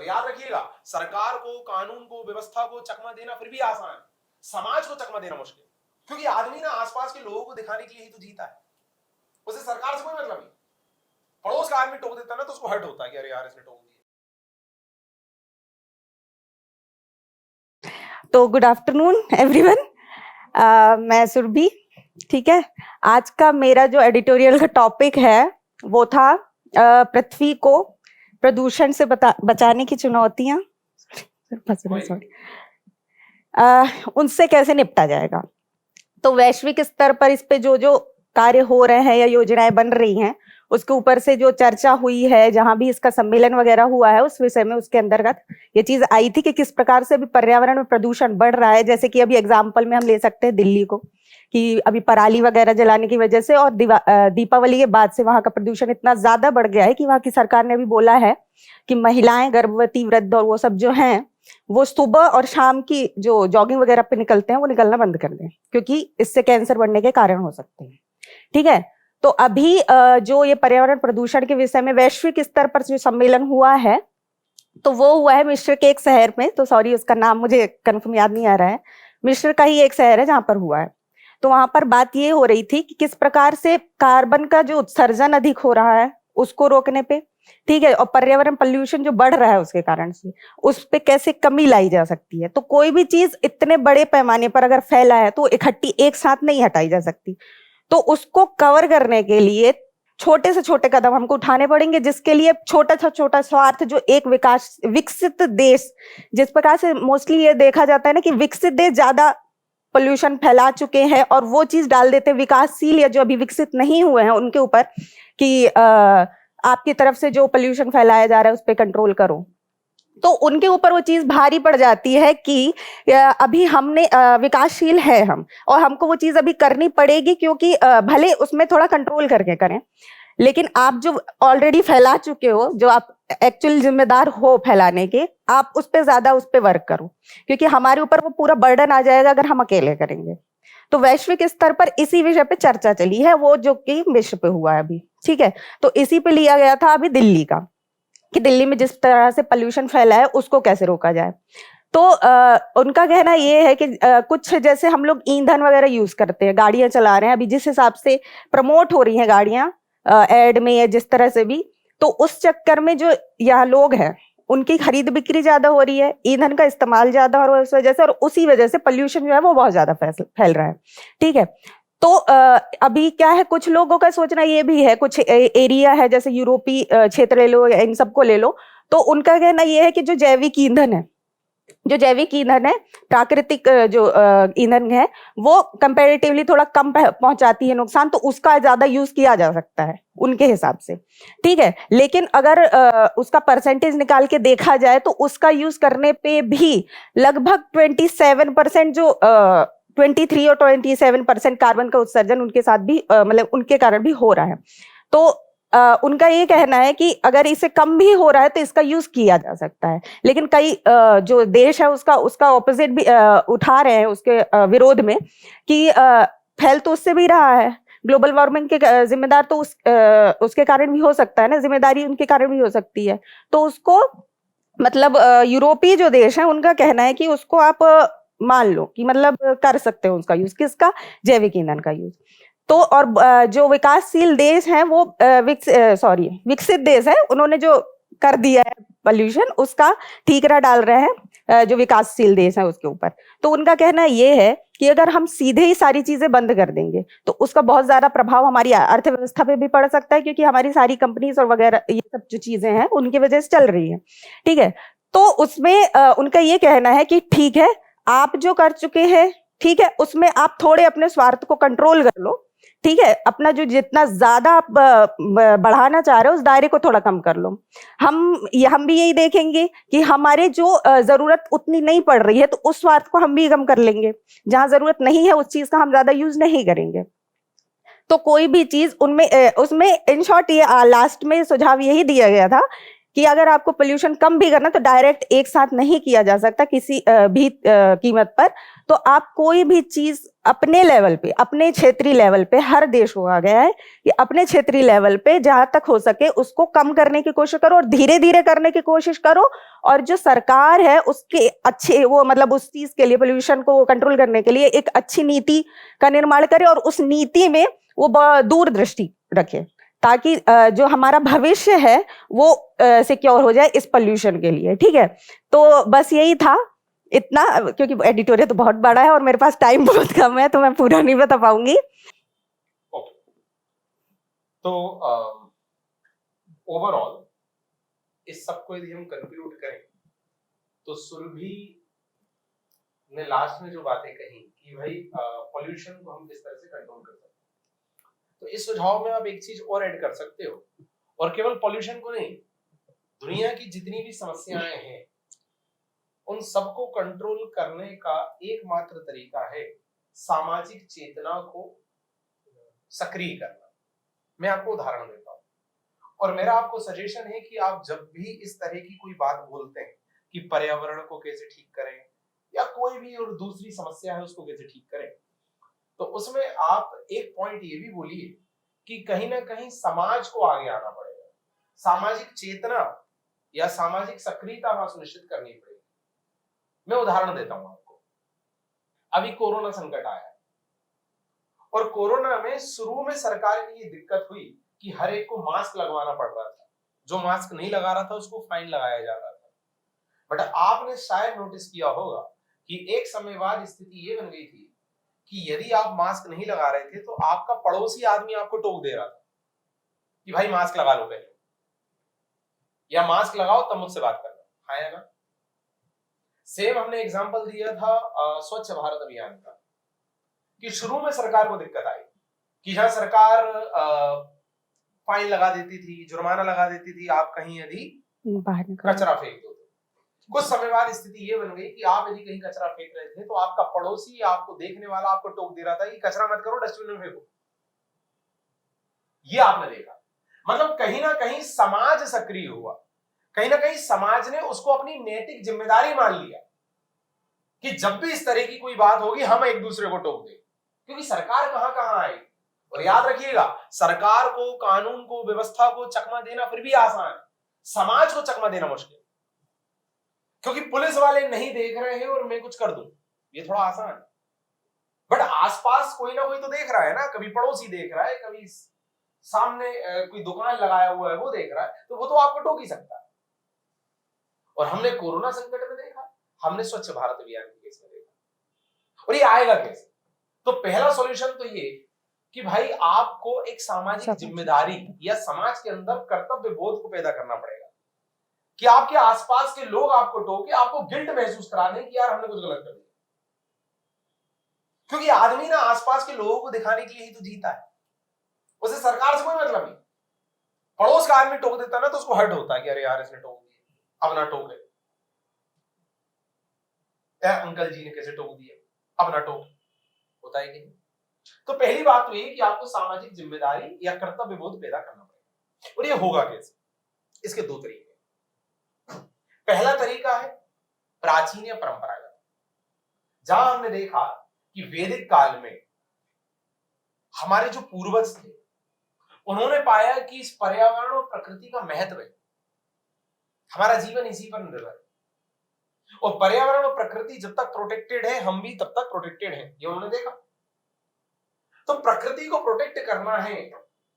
और याद रखिएगा, सरकार को, कानून को, व्यवस्था को चकमा देना फिर भी आसान है, समाज को चकमा देना मुश्किल, क्योंकि आदमी ना आसपास के लोगों को दिखाने के लिए ही तो जीता है, उसे सरकार से कोई मतलब नहीं। पड़ोस का आदमी टोक देता है ना तो उसको हर्ट होता है कि अरे यार इसने टोक दिया। तो गुड आफ्टरनून एवरीवन, मैं सुरभि। ठीक है, आज का मेरा जो एडिटोरियल का टॉपिक है वो था पृथ्वी को प्रदूषण से बचाने की चुनौतियां, उनसे कैसे निपटा जाएगा। तो वैश्विक स्तर पर इस पे जो जो कार्य हो रहे हैं या योजनाएं बन रही हैं, उसके ऊपर से जो चर्चा हुई है, जहां भी इसका सम्मेलन वगैरह हुआ है उस विषय में, उसके अंतर्गत ये चीज आई थी कि किस प्रकार से अभी पर्यावरण में प्रदूषण बढ़ रहा है। जैसे कि अभी एग्जाम्पल में हम ले सकते हैं दिल्ली को, कि अभी पराली वगैरह जलाने की वजह से और दीपावली के बाद से वहां का प्रदूषण इतना ज्यादा बढ़ गया है कि वहां की सरकार ने अभी बोला है कि महिलाएं, गर्भवती, वृद्ध और वो सब जो हैं वो सुबह और शाम की जो जॉगिंग वगैरह पे निकलते हैं वो निकलना बंद कर दें, क्योंकि इससे कैंसर बढ़ने के कारण हो सकते हैं। ठीक है, तो अभी जो ये पर्यावरण प्रदूषण के विषय में वैश्विक स्तर पर जो सम्मेलन हुआ है, तो वो हुआ है मिस्र के एक शहर में। तो सॉरी, उसका नाम मुझे कंफर्म याद नहीं आ रहा है। मिस्र का ही एक शहर है जहां पर हुआ है। तो वहां पर बात ये हो रही थी कि किस प्रकार से कार्बन का जो उत्सर्जन अधिक हो रहा है उसको रोकने पे, ठीक है, और पर्यावरण पोल्यूशन जो बढ़ रहा है उसके कारण से, उस पे कैसे कमी लाई जा सकती है। तो कोई भी चीज इतने बड़े पैमाने पर अगर फैला है तो इकट्ठी एक साथ नहीं हटाई जा सकती। तो उसको कवर करने के लिए छोटे से छोटे कदम हमको उठाने पड़ेंगे, जिसके लिए छोटा सा छोटा स्वार्थ जो एक विकसित देश, जिस प्रकार से मोस्टली ये देखा जाता है ना कि विकसित देश ज्यादा पोल्यूशन फैला चुके हैं और वो चीज डाल देते हैं विकासशील या जो अभी विकसित नहीं हुए हैं उनके ऊपर कि आपकी तरफ से जो पोल्यूशन फैलाया जा रहा है उस पर कंट्रोल करो। तो उनके ऊपर वो चीज भारी पड़ जाती है कि अभी हमने विकासशील है हम, और हमको वो चीज अभी करनी पड़ेगी, क्योंकि भले उसमें थोड़ा कंट्रोल करके करें, लेकिन आप जो ऑलरेडी फैला चुके हो, जो आप एक्चुअल जिम्मेदार हो फैलाने के, आप उस पर ज्यादा उस पर वर्क करो, क्योंकि हमारे ऊपर वो पूरा बर्डन आ जाएगा अगर हम अकेले करेंगे। तो वैश्विक स्तर पर इसी विषय पे चर्चा चली है, वो जो कि मिस्र पे हुआ है अभी। ठीक है, तो इसी पे लिया गया था अभी दिल्ली का, कि दिल्ली में जिस तरह से पोल्यूशन फैला है उसको कैसे रोका जाए। तो उनका कहना ये है कि कुछ जैसे हम लोग ईंधन वगैरह यूज करते हैं, गाड़ियां चला रहे हैं अभी, जिस हिसाब से प्रमोट हो रही हैं गाड़ियां एड में या जिस तरह से भी, तो उस चक्कर में जो यहाँ लोग हैं उनकी खरीद बिक्री ज्यादा हो रही है, ईंधन का इस्तेमाल ज्यादा हो रहा है उस वजह से, और उसी वजह से पोल्यूशन जो है वो बहुत ज्यादा फैल रहा है। ठीक है, तो अभी क्या है, कुछ लोगों का सोचना ये भी है, कुछ एरिया है जैसे यूरोपीय क्षेत्र ले लो, इन सबको ले लो, तो उनका कहना ये है कि जो जैविक ईंधन है, प्राकृतिक जो ईंधन है, वो कंपैरेटिवली थोड़ा कम पहुंचाती है नुकसान, तो उसका ज्यादा यूज किया जा सकता है उनके हिसाब से। ठीक है, लेकिन अगर उसका परसेंटेज निकाल के देखा जाए तो उसका यूज करने पे भी लगभग 27% जो 23 और 27% कार्बन का उत्सर्जन उनके साथ भी मतलब उनके कारण भी हो रहा है। तो उनका ये कहना है कि अगर इसे कम भी हो रहा है तो इसका यूज किया जा सकता है, लेकिन कई जो देश है उसका ऑपोजिट भी उठा रहे हैं उसके विरोध में, कि फैल तो उससे भी रहा है, ग्लोबल वार्मिंग के जिम्मेदार तो उसके कारण भी हो सकता है ना, जिम्मेदारी उनके कारण भी हो सकती है। तो उसको मतलब यूरोपीय जो देश है उनका कहना है कि उसको आप मान लो कि मतलब कर सकते हो उसका यूज, किसका, जैविक ईंधन का यूज। तो और जो विकासशील देश हैं वो विकसित देश है, उन्होंने जो कर दिया है पोल्यूशन उसका ठीकरा डाल रहे हैं जो विकासशील देश है उसके ऊपर। तो उनका कहना ये है कि अगर हम सीधे ही सारी चीजें बंद कर देंगे तो उसका बहुत ज्यादा प्रभाव हमारी अर्थव्यवस्था पे भी पड़ सकता है, क्योंकि हमारी सारी कंपनीज और वगैरह ये सब जो चीजें हैं उनकी वजह से चल रही है। ठीक है, तो उसमें उनका ये कहना है कि ठीक है, आप जो कर चुके हैं, ठीक है, उसमें आप थोड़े अपने स्वार्थ को कंट्रोल कर लो, ठीक है, अपना जो जितना ज्यादा आप बढ़ाना चाह रहे हो उस दायरे को थोड़ा कम कर लो। हम भी यही देखेंगे कि हमारे जो जरूरत उतनी नहीं पड़ रही है तो उस स्वार्थ को हम भी कम कर लेंगे, जहां जरूरत नहीं है उस चीज का हम ज्यादा यूज नहीं करेंगे। तो कोई भी चीज उसमें इन शॉर्ट ये लास्ट में सुझाव यही दिया गया था कि अगर आपको पोल्यूशन कम भी करना तो डायरेक्ट एक साथ नहीं किया जा सकता किसी भी कीमत पर। तो आप कोई भी चीज अपने लेवल पे, अपने क्षेत्रीय लेवल पे, हर देश को आ गया है कि अपने क्षेत्रीय लेवल पे जहां तक हो सके उसको कम करने की कोशिश करो और धीरे धीरे करने की कोशिश करो। और जो सरकार है उसके अच्छे वो मतलब उस चीज के लिए, पोल्यूशन को कंट्रोल करने के लिए एक अच्छी नीति का निर्माण करे और उस नीति में वो दूरदृष्टि रखे, ताकि जो हमारा भविष्य है वो सिक्योर हो जाए इस पोल्यूशन के लिए। ठीक है, तो बस यही था इतना, क्योंकि एडिटोरियल तो बहुत बड़ा है और मेरे पास टाइम बहुत कम है तो मैं पूरा नहीं बता पाऊंगी। ओके, तो ओवरऑल इस सबको यदि हम कंक्लूड करें तो सुरभि ने लास्ट में जो बातें कही कि भाई पोल्यूशन को हम किस तरह से कंट्रोल कर सकते हैं, तो इस सुझाव में आप एक चीज और ऐड कर सकते हो, और केवल पोल्यूशन को नहीं, दुनिया की जितनी भी समस्याएं हैं उन सबको कंट्रोल करने का एकमात्र तरीका है सामाजिक चेतना को सक्रिय करना। मैं आपको उदाहरण देता हूं, और मेरा आपको सजेशन है कि आप जब भी इस तरह की कोई बात बोलते हैं कि पर्यावरण को कैसे ठीक करें या कोई भी और दूसरी समस्या है उसको कैसे ठीक करें, तो उसमें आप एक पॉइंट ये भी बोलिए कि कहीं ना कहीं समाज को आगे आना पड़ेगा, सामाजिक चेतना या सामाजिक सक्रियता वहां सुनिश्चित करनी पड़ेगी। मैं उदाहरण देता हूं आपको, अभी कोरोना संकट आया और कोरोना में शुरू में सरकार की ये दिक्कत हुई कि हर एक को मास्क लगवाना पड़ रहा था, जो मास्क नहीं लगा रहा था उसको फाइन लगाया जा रहा था। बट आपने शायद नोटिस किया होगा कि एक समय बाद स्थिति ये बन गई थी कि यदि आप मास्क नहीं लगा रहे थे तो आपका पड़ोसी आदमी आपको टोक दे रहा था कि भाई मास्क लगा लो पहले, या मास्क लगाओ तब मुझसे बात करना, है ना। सेम हमने एग्जांपल दिया था स्वच्छ भारत अभियान का, कि शुरू में सरकार को दिक्कत आई कि जहां सरकार फाइन लगा देती थी, जुर्माना लगा देती थी आप कहीं यदि कचरा फेंक दो, कुछ समय बाद स्थिति ये बन गई कि आप यदि कहीं कचरा फेंक रहे थे तो आपका पड़ोसी, आपको देखने वाला आपको टोक दे रहा था कि कचरा मत करो, डस्टबिन में फेंको। ये आपने देखा, मतलब कहीं ना कहीं समाज सक्रिय हुआ, कहीं ना कहीं समाज ने उसको अपनी नैतिक जिम्मेदारी मान लिया कि जब भी इस तरह की कोई बात होगी हम एक दूसरे को टोक दें, क्योंकि सरकार कहां कहां आई। और याद रखिएगा, सरकार को, कानून को, व्यवस्था को चकमा देना फिर भी आसान है, समाज को चकमा देना मुश्किल, क्योंकि पुलिस वाले नहीं देख रहे हैं और मैं कुछ कर दूं, ये थोड़ा आसान है। बट आसपास कोई ना कोई तो देख रहा है ना, कभी पड़ोसी देख रहा है, कभी सामने कोई दुकान लगाया हुआ है वो देख रहा है, तो वो तो आपको टोक ही सकता है। और हमने कोरोना संकट में देखा, हमने स्वच्छ भारत अभियान के केस में देखा, और ये आएगा कैसे। तो पहला सॉल्यूशन तो ये कि भाई आपको एक सामाजिक जिम्मेदारी या समाज के अंदर कर्तव्य बोध को पैदा करना पड़ेगा कि आपके आसपास के लोग आपको टोके, आपको गिल्ट महसूस करा दें कि यार हमने कुछ गलत कर दिया, क्योंकि आदमी ना आसपास के लोगों को दिखाने के लिए ही तो जीता है, उसे सरकार से कोई मतलब नहीं। पड़ोस का आदमी टोक देता है ना तो उसको हर्ट होता है कि अरे यार इसने टोक दिया, अब ना टोके, अंकल जी ने कैसे टोक दिया, अब ना टोक, होता है कि नहीं। तो पहली बात तो ये कि आपको सामाजिक जिम्मेदारी या कर्तव्य बोध पैदा करना पड़ेगा, और ये होगा कैसे, इसके दो तरीके। पहला तरीका है प्राचीन या परंपरागत, जहां हमने देखा कि वैदिक काल में हमारे जो पूर्वज थे उन्होंने पाया कि इस पर्यावरण और प्रकृति का महत्व है, हमारा जीवन इसी पर निर्भर है, और पर्यावरण और प्रकृति जब तक प्रोटेक्टेड है हम भी तब तक प्रोटेक्टेड हैं, ये उन्होंने देखा। तो प्रकृति को प्रोटेक्ट करना है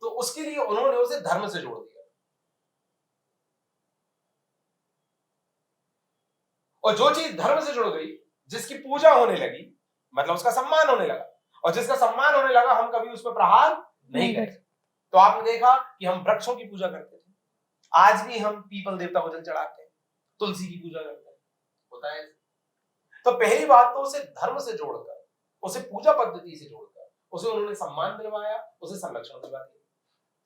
तो उसके लिए उन्होंने उसे धर्म से जोड़ दिया, और जो चीज धर्म से जुड़ गई, जिसकी पूजा होने लगी, मतलब उसका सम्मान होने लगा, और जिसका सम्मान होने लगा हम कभी उस पर प्रहार नहीं करें। तो आपने देखा कि हम वृक्षों की पूजा करते थे, आज भी हम पीपल देवता को जल चढ़ाते हैं, तुलसी की पूजा करते हैं, होता है। तो पहली बात तो उसे धर्म से जोड़कर, उसे पूजा पद्धति से जोड़कर उसे उन्होंने सम्मान दिलवाया, उसे संरक्षण दिलवा दिया।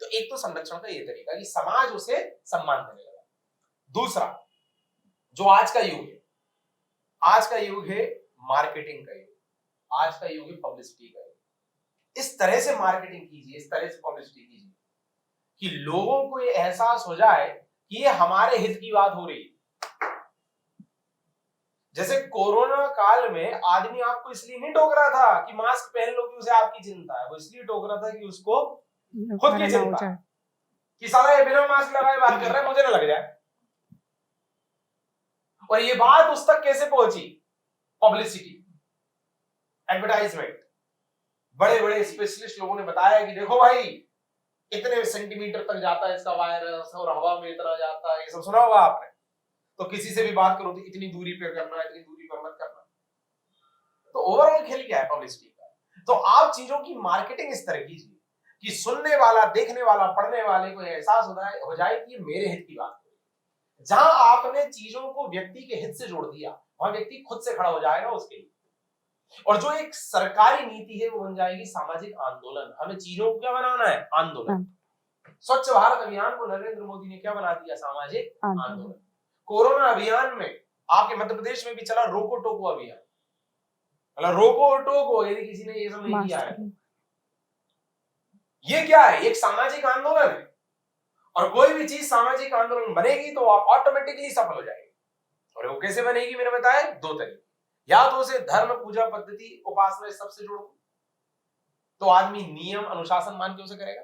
तो एक तो संरक्षण का ये तरीका कि समाज उसे सम्मान देने लगा। दूसरा, जो आज का युग है, आज का युग है मार्केटिंग का युग, आज का युग है पब्लिसिटी का युग। इस तरह से मार्केटिंग कीजिए, इस तरह से पब्लिसिटी कीजिए कि लोगों को ये एहसास हो जाए कि ये हमारे हित की बात हो रही है। जैसे कोरोना काल में आदमी आपको इसलिए नहीं टोक रहा था कि मास्क पहन लो कि उसे आपकी चिंता है, वो इसलिए टोक रहा था कि उसको खुद की चिंता है कि साला ये बिना मास्क लगाए बात कर रहा है, मुझे ना लग जाए। और ये बात उस तक कैसे पहुंची? पब्लिसिटी, एडवर्टाइजमेंट, बड़े बड़े स्पेशलिस्ट लोगों ने बताया कि देखो भाई इतने सेंटीमीटर तक जाता है इसका वायरस और हवा में इतना जाता है, ये सब सुना होगा आपने। तो किसी से भी बात करो तो इतनी दूरी पे करना, इतनी दूरी पर मत करना। तो ओवरऑल खेल क्या है पब्लिसिटी का? तो आप चीजों की मार्केटिंग इस तरह कीजिए कि सुनने वाला, देखने वाला, पढ़ने वाले को एहसास हो जाए कि ये मेरे हित की बात है। जहां आपने चीजों को व्यक्ति के हित से जोड़ दिया, वहां व्यक्ति खुद से खड़ा हो जाएगा उसके लिए। और जो एक सरकारी नीति है वो बन जाएगी सामाजिक आंदोलन। हमें चीजों को क्या बनाना है? आंदोलन। स्वच्छ भारत अभियान को नरेंद्र मोदी ने क्या बना दिया? सामाजिक आंदोलन। कोरोना अभियान में आपके मध्य प्रदेश में भी चला रोको टोको अभियान, मतलब रोको टोको, यदि किसी ने ये सब नहीं किया है। ये क्या है? एक सामाजिक आंदोलन है। और कोई भी चीज सामाजिक आंदोलन बनेगी तो आप ऑटोमेटिकली सफल हो जाएगी। और वो कैसे बनेगी? मैंने बताया 2 तरीके। या तो उसे धर्म, पूजा पद्धति, उपासना इस सबसे जोड़ो तो आदमी नियम अनुशासन मान के उसे करेगा।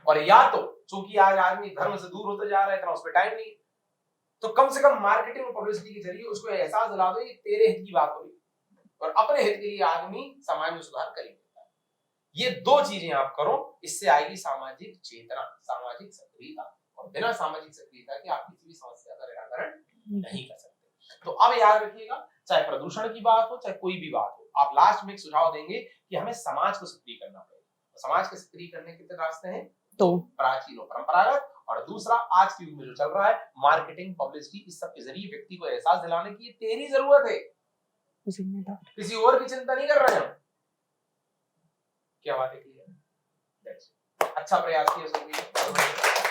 और या तो चूंकि आज आदमी धर्म से दूर होते जा रहा है, इतना उस पर टाइम नहीं, तो कम से कम मार्केटिंग और पब्लिसिटी के जरिए उसको एहसास दिला दो ये तेरे हित की बात हो रही है और अपने हित के लिए आदमी समाज में सुधार करेगा। ये 2 चीजें आप करो, इससे आएगी सामाजिक चेतना, सामाजिक सक्रियता। और बिना सामाजिक सक्रियता के आप किसी भी समस्या का निराकरण नहीं कर सकते। तो अब याद रखिएगा, चाहे प्रदूषण की बात हो, चाहे कोई भी बात हो, आप लास्ट में एक सुझाव देंगे कि हमें समाज को सक्रिय करना पड़ेगा। तो समाज को सक्रिय करने के कितने रास्ते हैं? 2, प्राचीन और परंपरागत, और दूसरा आज के युग में जो चल रहा है मार्केटिंग, पब्लिसिटी, इस सब के जरिए व्यक्ति को एहसास दिलाने की ये तेरी जरूरत है, किसी और की चिंता नहीं कर रहे हैं। क्या बात है? अच्छा प्रयास किया सभी।